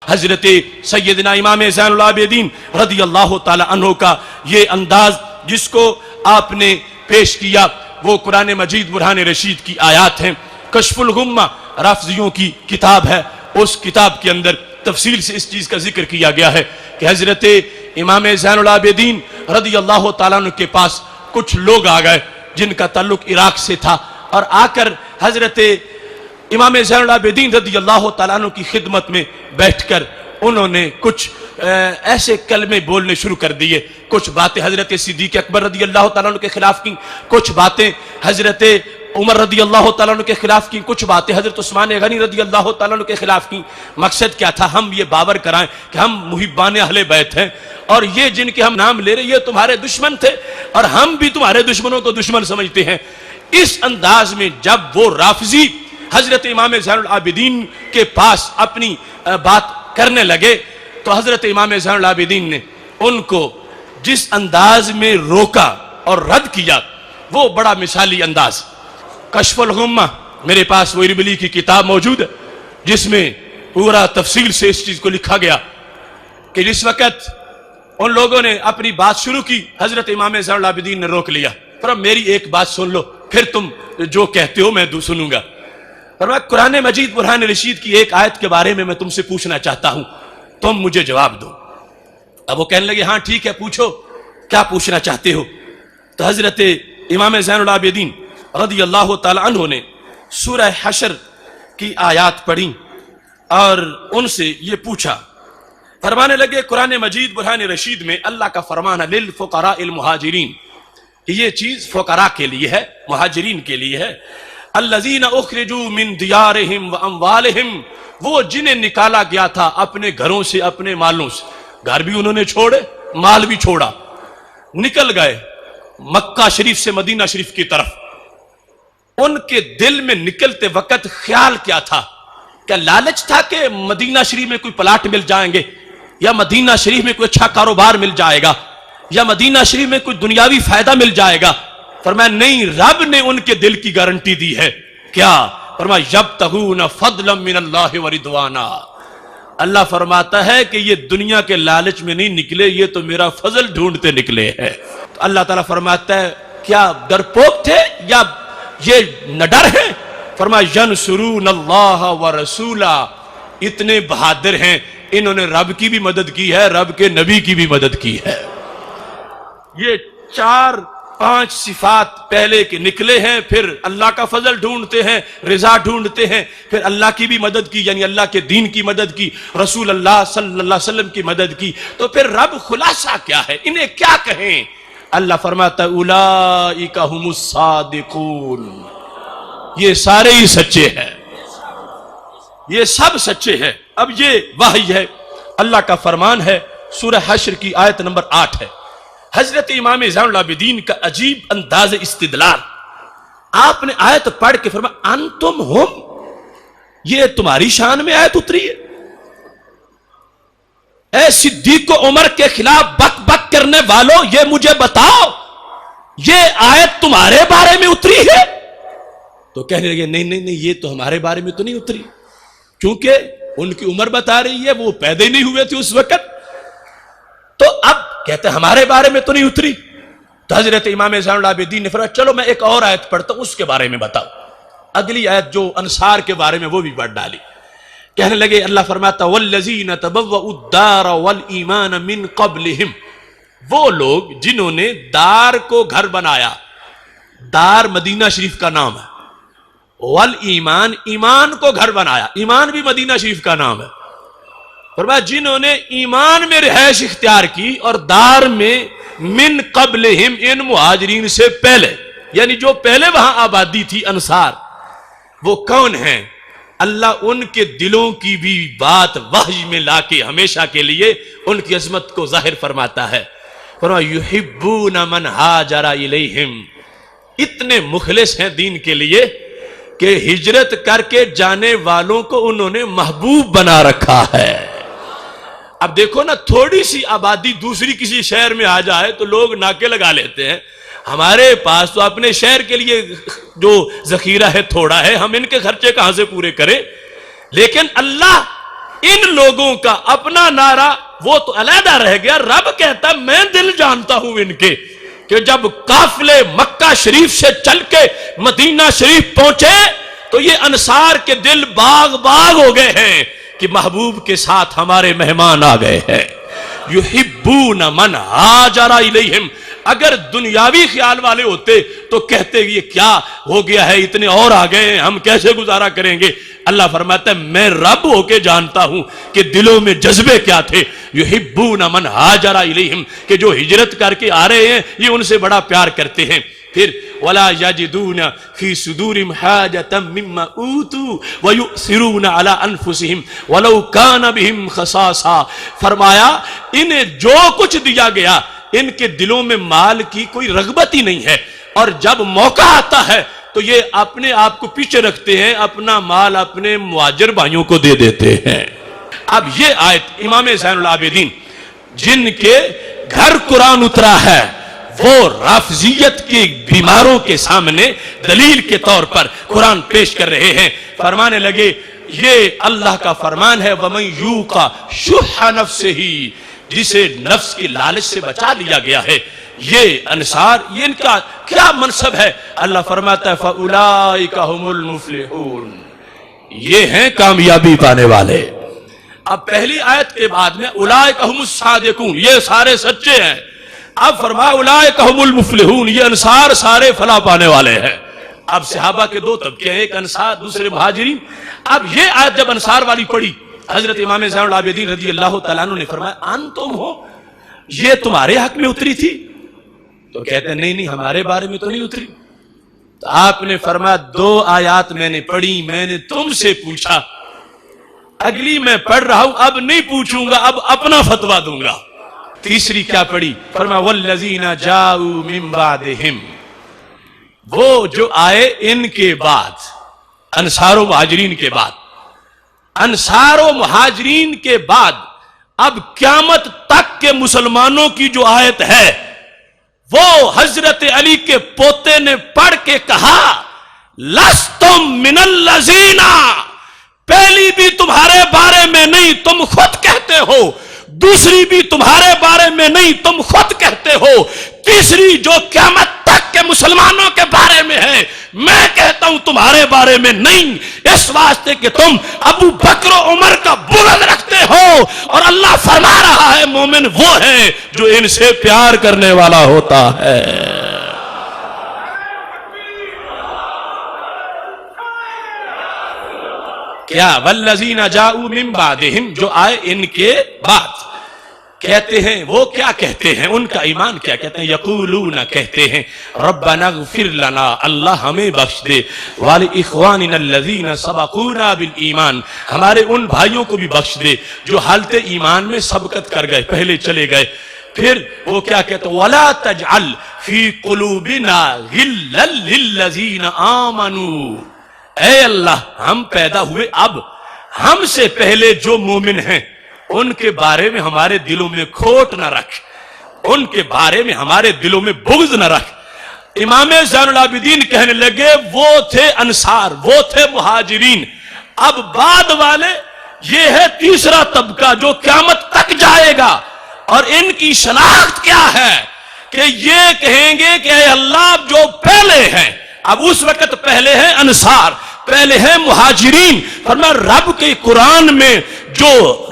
حضرت سیدنا امام زین العابدین رضی اللہ تعالی عنہ کا یہ انداز جس کو آپ نے پیش کیا وہ قرآن مجید برہان رشید کی آیات ہیں. کشف الغمہ رافضیوں کی کتاب ہے، اس کتاب کے اندر تفصیل سے اس چیز کا ذکر کیا گیا ہے کہ حضرت امام زین العابدین رضی اللہ تعالیٰ عنہ کے پاس کچھ لوگ آ گئے جن کا تعلق عراق سے تھا، اور آ کر حضرت امام زین العابدین رضی اللہ تعالیٰ عنہ کی خدمت میں بیٹھ کر انہوں نے کچھ ایسے کلمے بولنے شروع کر دیے. کچھ باتیں حضرت صدیق اکبر رضی اللہ تعالیٰ عنہ کے خلاف کی، کچھ باتیں حضرت عمر رضی اللہ تعالیٰ عنہ کے خلاف کی، کچھ باتیں حضرت عثمان غنی رضی اللہ تعالیٰ عنہ کے خلاف کی. مقصد کیا تھا؟ ہم یہ باور کرائیں کہ ہم محبان اہل بیت ہیں، اور یہ جن کے ہم نام لے رہے یہ تمہارے دشمن تھے اور ہم بھی تمہارے دشمنوں کو دشمن سمجھتے ہیں. اس انداز میں جب وہ رافضی حضرت امام زین العابدین کے پاس اپنی بات کرنے لگے تو حضرت امام زین العابدین نے ان کو جس انداز میں روکا اور رد کیا وہ بڑا مثالی انداز. کشف الغمہ میرے پاس وہ اربلی کی کتاب موجود ہے جس میں پورا تفصیل سے اس چیز کو لکھا گیا کہ جس وقت ان لوگوں نے اپنی بات شروع کی حضرت امام زین العابدین نے روک لیا. پر میری ایک بات سن لو، پھر تم جو کہتے ہو میں سنوں گا. پر میں قرآن مجید برہان رشید کی ایک آیت کے بارے میں تم سے پوچھنا چاہتا ہوں، تم مجھے جواب دو. اب وہ کہنے لگے ہاں ٹھیک ہے پوچھو، کیا پوچھنا چاہتے ہو؟ تو حضرت امام زین العابدین رضی اللہ تعالی عنہ نے سورہ حشر کی آیات پڑھی اور ان سے یہ پوچھا. فرمانے لگے قرآن مجید برہان رشید میں اللہ کا فرمان ہے للفقراء المہاجرین، یہ چیز فقراء کے لیے ہے، مہاجرین کے لیے ہے. الذین اخرجوا من دیارہم واموالہم، وہ جنہیں نکالا گیا تھا اپنے گھروں سے اپنے مالوں سے، گھر بھی انہوں نے چھوڑے مال بھی چھوڑا، نکل گئے مکہ شریف سے مدینہ شریف کی طرف. ان کے دل میں نکلتے وقت خیال کیا تھا؟ کیا لالچ تھا کہ مدینہ شریف میں کوئی پلاٹ مل جائیں گے، یا مدینہ شریف میں کوئی اچھا کاروبار مل جائے گا، یا مدینہ شریف میں کوئی دنیاوی فائدہ مل جائے گا؟ فرمایا نہیں، رب نے ان کے دل کی گارنٹی دی ہے. کیا؟ فرمایا یبتغون فضلا من اللہ ورضوانا، اللہ فرماتا ہے کہ یہ دنیا کے لالچ میں نہیں نکلے، یہ تو میرا فضل ڈھونڈتے نکلے ہیں. تو اللہ تعالیٰ فرماتا ہے کیا ڈرپوک تھے یا یہ نڈر ہیں؟ فرمایا ینصرون اللہ ورسولہ، اتنے بہادر ہیں انہوں نے رب کی بھی مدد کی ہے، رب کے نبی کی بھی مدد کی ہے. یہ 4-5 صفات پہلے کے نکلے ہیں، پھر اللہ کا فضل ڈھونڈتے ہیں، رضا ڈھونڈتے ہیں، پھر اللہ کی بھی مدد کی یعنی اللہ کے دین کی مدد کی، رسول اللہ صلی اللہ علیہ وسلم کی مدد کی. تو پھر رب خلاصہ کیا ہے، انہیں کیا کہیں؟ اللہ فرماتا ہے اولئک هم الصادقون، یہ سارے ہی سچے ہیں، یہ سب سچے ہیں. اب یہ وحی ہے، اللہ کا فرمان ہے. سورہ حشر کی آیت نمبر 8 ہے. حضرت امام زین العابدین کا عجیب انداز استدلال. آپ نے آیت پڑھ کے فرمایا انتم ہم، یہ تمہاری شان میں آیت اتری ہے؟ اے صدیق و عمر کے خلاف بک بک کرنے والوں، یہ مجھے بتاؤ یہ آیت تمہارے بارے میں اتری ہے؟ تو کہنے لگے نہیں نہیں نہیں، یہ تو ہمارے بارے میں تو نہیں اتری، کیونکہ ان کی عمر بتا رہی ہے وہ پیدا ہی نہیں ہوئے تھے اس وقت. تو اب کہتے ہیں ہمارے بارے میں تو نہیں اتری. تو حضرت امام زین العابدین نے فرمایا چلو میں ایک اور آیت پڑھتا ہوں، اس کے بارے میں بتاؤ. اگلی آیت جو انصار کے بارے میں وہ بھی پڑھ ڈالی. کہنے لگے اللہ فرماتا والذین تبوؤا الدار والایمان من قبلہم، وہ لوگ جنہوں نے دار کو گھر بنایا، دار مدینہ شریف کا نام ہے، والایمان ایمان کو گھر بنایا، ایمان بھی مدینہ شریف کا نام ہے. فرمایا جنہوں نے ایمان میں رہائش اختیار کی اور دار میں من قبلہم، ان مہاجرین سے پہلے، یعنی جو پہلے وہاں آبادی تھی انصار، وہ کون ہیں؟ اللہ ان کے دلوں کی بھی بات وحی میں لا کے ہمیشہ کے لیے ان کی عظمت کو ظاہر فرماتا ہے. فرمایا یحبون من ہاجر الیہم، اتنے مخلص ہیں دین کے لیے کہ ہجرت کر کے جانے والوں کو انہوں نے محبوب بنا رکھا ہے. اب دیکھو نا، تھوڑی سی آبادی دوسری کسی شہر میں آ جائے تو لوگ ناکے لگا لیتے ہیں. ہمارے پاس تو اپنے شہر کے لیے جو ذخیرہ ہے تھوڑا ہے، ہم ان کے خرچے کہاں سے پورے کریں؟ لیکن اللہ ان لوگوں کا اپنا نعرہ وہ تو علیحدہ رہ گیا، رب کہتا میں دل جانتا ہوں ان کے، کہ جب قافلے مکہ شریف سے چل کے مدینہ شریف پہنچے تو یہ انصار کے دل باغ باغ ہو گئے ہیں کہ محبوب کے ساتھ ہمارے مہمان آ گئے ہیں۔ یحبون من ہاجر الیہم، اگر دنیاوی خیال والے ہوتے تو کہتے یہ کیا ہو گیا ہے، اتنے اور آ گئے ہیں، ہم کیسے گزارا کریں گے۔ اللہ فرماتا ہے میں رب ہو کے جانتا ہوں کہ دلوں میں جذبے کیا تھے۔ یحبون من ہاجر الیہم، کہ جو ہجرت کر کے آ رہے ہیں یہ ان سے بڑا پیار کرتے ہیں۔ پھر ولا یجدون فی صدورہم حاجۃ مما اوتوا ویؤثرون علی انفسہم ولو کان بہم خصاصہ، فرمایا انہیں جو کچھ دیا گیا ان کے دلوں میں مال کی کوئی رغبت ہی نہیں ہے، اور جب موقع آتا ہے تو یہ اپنے آپ کو پیچھے رکھتے ہیں، اپنا مال اپنے مہاجر بھائیوں کو دے دیتے ہیں۔ اب یہ آیت امام زین العابدین جن کے گھر قرآن اترا ہے وہ رافضیت کے بیماروں کے سامنے دلیل کے طور پر قرآن پیش کر رہے ہیں، فرمانے لگے یہ اللہ کا فرمان ہے وَمَن یُوقَ شُحَّ نَفْسِهِ، جسے نفس کی لالچ سے بچا لیا گیا ہے۔ یہ انصار یہ ان کا کیا منصب ہے؟ اللہ فرماتا ہے فَأُولَئِكَ هُمُ الْمُفْلِحُونَ، یہ ہیں کامیابی پانے والے۔ اب پہلی آیت کے بعد میں اولئک هم الصادقون، یہ سارے سچے ہیں۔ اب فرمایا اولئک هم المفلحون، یہ انصار سارے فلاح پانے والے ہیں۔ اب صحابہ کے دو طبقے ہیں، ایک انصار دوسرے مہاجرین۔ اب یہ آیت جب انصار والی پڑھی، حضرت امام زین العابدین رضی اللہ تعالیٰ عنہ نے فرمایا انتم ہو، یہ تمہارے حق میں اتری تھی؟ تو کہتے ہیں نہیں نہیں ہمارے بارے میں تو نہیں اتری۔ تو آپ نے فرمایا دو آیات میں نے پڑھی، میں نے تم سے پوچھا، اگلی میں پڑھ رہا ہوں، اب نہیں پوچھوں گا، اب اپنا فتویٰ دوں گا۔ تیسری کیا پڑھی؟ فرمایا والذین جاؤوا من بعدہم، وہ جو آئے ان کے بعد، انصار و مہاجرین کے بعد، انصار و مہاجرین کے بعد اب قیامت تک کے مسلمانوں کی جو آیت ہے وہ حضرت علی کے پوتے نے پڑھ کے کہا لستم من الذین، پہلی بھی تمہارے بارے میں نہیں تم خود کہتے ہو، دوسری بھی تمہارے بارے میں نہیں تم خود کہتے ہو، تیسری جو قیامت تک کے مسلمانوں کے بارے میں ہے میں کہتا ہوں تمہارے بارے میں نہیں، اس واسطے کہ تم ابو بکر و عمر کا بغض رکھتے ہو، اور اللہ فرما رہا ہے مومن وہ ہے جو ان سے پیار کرنے والا ہوتا ہے۔ کیا والذین جاؤوا من بعدہم، جو آئے ان کے بعد، کہتے ہیں وہ کیا کہتے ہیں، ان کا ایمان کیا کہتے ہیں؟ یقولون، کہتے ہیں ربنا اغفر لنا، اللہ ہمیں بخش دے، ولاخواننا الذین سبقونا بالایمان، ہمارے ان بھائیوں کو بھی بخش دے جو حالت ایمان میں سبقت کر گئے، پہلے چلے گئے۔ پھر وہ کیا کہتے ہیں ولا تجعل فی قلوبنا غلا للذین آمنوا، اے اللہ ہم پیدا ہوئے اب، ہم سے پہلے جو مومن ہیں ان کے بارے میں ہمارے دلوں میں کھوٹ نہ رکھ، ان کے بارے میں ہمارے دلوں میں بغض نہ رکھ۔ امام زین العابدین کہنے لگے وہ تھے انصار، وہ تھے مہاجرین، اب بعد والے یہ ہے تیسرا طبقہ جو قیامت تک جائے گا، اور ان کی شناخت کیا ہے کہ یہ کہیں گے کہ اے اللہ جو پہلے ہیں، اب اس وقت پہلے ہیں انصار، پہلے ہیں مہاجرین، فرمایا رب کے قرآن میں جو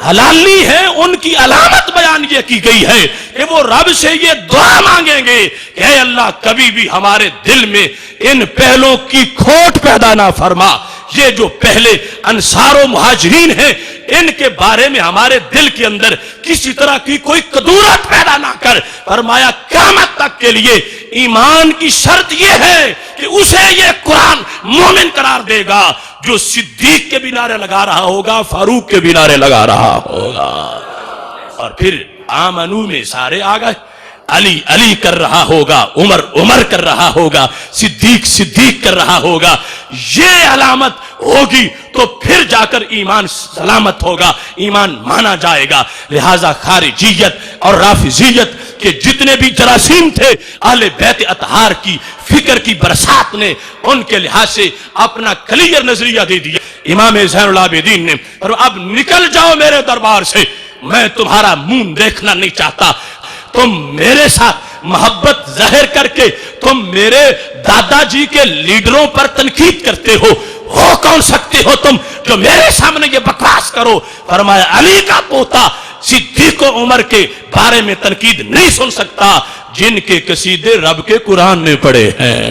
حلالی ہے ان کی علامت بیان یہ کی گئی ہے کہ وہ رب سے یہ دعا مانگیں گے کہ اے اللہ کبھی بھی ہمارے دل میں ان پہلوں کی کھوٹ پیدا نہ فرما، یہ جو پہلے انصار و مہاجرین ہیں ان کے بارے میں ہمارے دل کے اندر کسی طرح کی کوئی کدورت پیدا نہ کر۔ فرمایا قیامت تک کے لیے ایمان کی شرط یہ ہے کہ اسے یہ قرآن مومن قرار دے گا جو صدیق کے بھی نعرے لگا رہا ہوگا، فاروق کے بھی نعرے لگا رہا ہوگا۔ اور پھر آمنو میں سارے آ گئے، علی علی کر رہا ہوگا، عمر عمر کر رہا ہوگا، صدیق صدیق کر رہا ہوگا، یہ علامت ہوگی تو پھر جا کر ایمان سلامت ہوگا، ایمان مانا جائے گا۔ لہذا خارجیت اور رافضیت کہ جتنے بھی جراثیم تھے اہل بیت اطہار کی فکر کی برسات نے ان کے لحاظ سے اپنا کلیئر نظریہ دے دیا۔ امام زین العابدین نے اور اب نکل جاؤ میرے دربار سے، میں تمہارا منہ دیکھنا نہیں چاہتا، تم میرے ساتھ محبت ظاہر کر کے تم میرے دادا جی کے لیڈروں پر تنقید کرتے ہو کون سکتے ہو تم جو میرے سامنے یہ بکواس کرو؟ فرمایا علی کا پوتا صدیق و عمر کے بارے میں تنقید نہیں سن سکتا جن کے قصیدے رب کے قرآن میں پڑے ہیں۔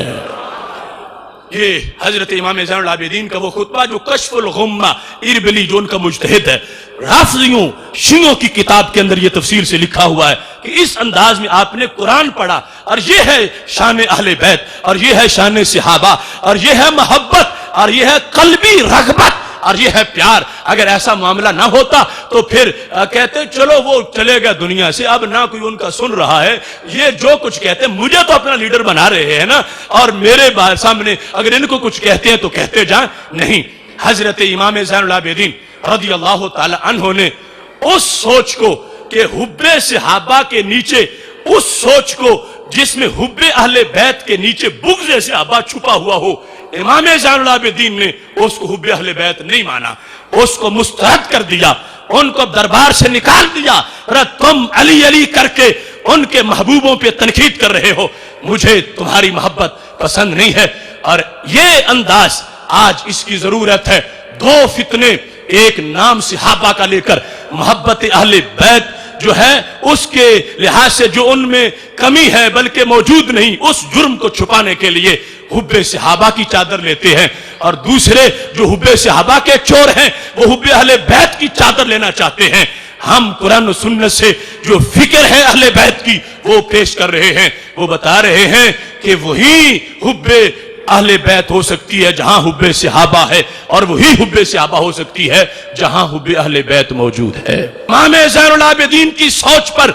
یہ حضرت امام زین العابدین کا وہ خطبہ جو کشف الغمہ اربلی جو ان کا مجتہد ہے، رافضیوں شیعوں کی کتاب کے اندر یہ تفصیل سے لکھا ہوا ہے کہ اس انداز میں آپ نے قرآن پڑھا، اور یہ ہے شان اہل بیت، اور یہ ہے شان صحابہ، اور یہ ہے محبت، اور یہ ہے قلبی رغبت، اور یہ ہے پیار۔ اگر ایسا معاملہ نہ ہوتا تو پھر کہتے چلو وہ چلے گا دنیا سے، اب نہ کوئی ان کا سن رہا ہے، یہ جو کچھ کہتے ہیں مجھے تو اپنا لیڈر بنا رہے ہیں نا، اور میرے سامنے اگر ان کو کچھ کہتے ہیں تو کہتے جائیں۔ نہیں، حضرت امام زین العابدین رضی اللہ تعالی عنہ نے اس سوچ کو کہ حب صحابہ کے نیچے، اس سوچ کو جس میں حب اہل بیت کے نیچے بغض صحابہ چھپا ہوا ہو، امام زین العابدین نے اس کو حب اہل بیت نہیں مانا، اس کو مسترد کر دیا، ان کو دربار سے نکال دیا۔ تم علی علی کر کے ان کے محبوبوں پہ تنقید کر رہے ہو، مجھے تمہاری محبت پسند نہیں ہے۔ اور یہ انداز آج اس کی ضرورت ہے۔ دو فتنے، ایک نام صحابہ کا لے کر محبت اہل بیت جو ہے اس کے لحاظ سے جو ان میں کمی ہے بلکہ موجود نہیں، اس جرم کو چھپانے کے لیے حب صحابہ کی چادر لیتے ہیں، اور دوسرے جو حب صحابہ کے چور ہیں وہ حب اہل بیت کی چادر لینا چاہتے ہیں۔ ہم قرآن و سنت سے جو فکر ہے اہل بیت کی وہ پیش کر رہے ہیں، وہ بتا رہے ہیں کہ وہی حب اہل بیت ہو سکتی ہے جہاں حب صحابہ ہے، اور وہی حب صحابہ ہو سکتی ہے جہاں حب اہل بیت موجود ہے۔ امام زین العابدین کی سوچ پر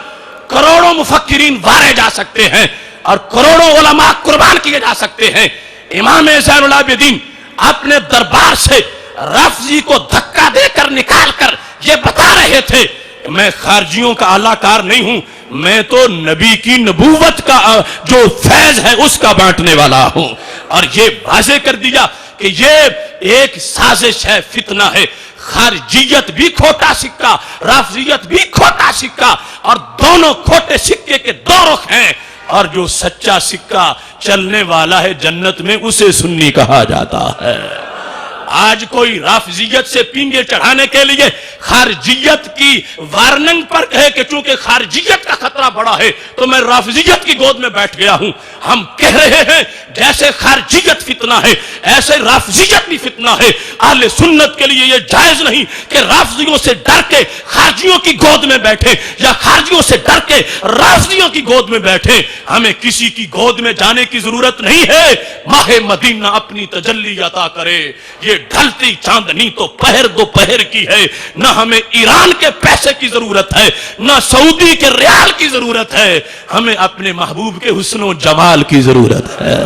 کروڑوں مفکرین وارے جا سکتے ہیں اور کروڑوں علماء قربان کیے جا سکتے ہیں۔ امام زین العابدین اپنے دربار سے رافضی کو دھکا دے کر نکال کر یہ بتا رہے تھے میں خارجیوں کا اعلی کار نہیں ہوں، میں تو نبی کی نبوت کا جو فیض ہے اس کا بانٹنے والا ہوں، اور یہ واضح کر دیا کہ یہ ایک سازش ہے، فتنہ ہے۔ خارجیت بھی کھوٹا سکہ، رافضیت بھی کھوٹا سکہ، اور دونوں کھوٹے سکے کے دو رخ ہیں، اور جو سچا سکہ چلنے والا ہے جنت میں اسے سنی کہا جاتا ہے۔ آج کوئی رافضیت سے پینگے چڑھانے کے لیے خارجیت کی وارننگ پر کہے کہ چونکہ خارجیت کا خطرہ بڑا ہے تو میں رافضیت کی گود میں بیٹھ گیا ہوں، ہم کہہ رہے ہیں جیسے خارجیت فتنہ ہے ایسے رافضیت بھی فتنہ ہے۔ اہل سنت کے لیے یہ جائز نہیں کہ رافضیوں سے ڈر کے خارجیوں کی گود میں بیٹھے یا خارجیوں سے ڈر کے رافضیوں کی گود میں بیٹھے۔ ہمیں کسی کی گود میں جانے کی ضرورت نہیں ہے، ماہ مدینہ اپنی تجلی عطا کرے۔ یہ ڈھلتی چاندنی تو پہر دوپہر کی ہے، نہ ہمیں ایران کے پیسے کی ضرورت ہے نہ سعودی کے ریال کی ضرورت ہے، ہمیں اپنے محبوب کے حسن و جمال کی ضرورت ہے۔